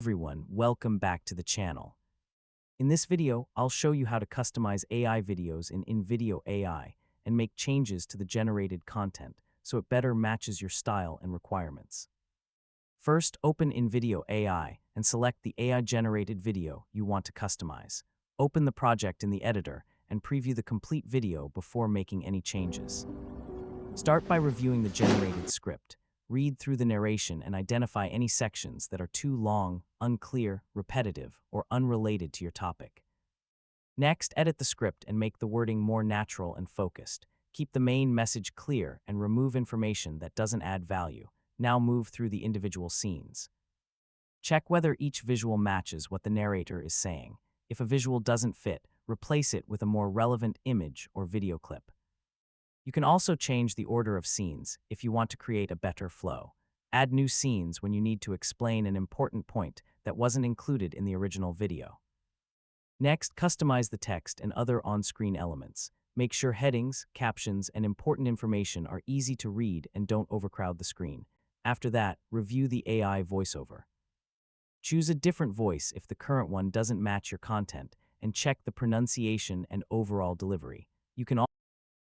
everyone, welcome back to the channel. In this video, I'll show you how to customize AI videos in InVideo AI and make changes to the generated content so it better matches your style and requirements. First, open InVideo AI and select the AI-generated video you want to customize. Open the project in the editor and preview the complete video before making any changes. Start by reviewing the generated script. Read through the narration and identify any sections that are too long, unclear, repetitive, or unrelated to your topic. Next, edit the script and make the wording more natural and focused. Keep the main message clear and remove information that doesn't add value. Now move through the individual scenes. Check whether each visual matches what the narrator is saying. If a visual doesn't fit, replace it with a more relevant image or video clip. You can also change the order of scenes if you want to create a better flow. Add new scenes when you need to explain an important point that wasn't included in the original video. Next, customize the text and other on-screen elements. Make sure headings, captions, and important information are easy to read and don't overcrowd the screen. After that, review the AI voiceover. Choose a different voice if the current one doesn't match your content, and check the pronunciation and overall delivery. You can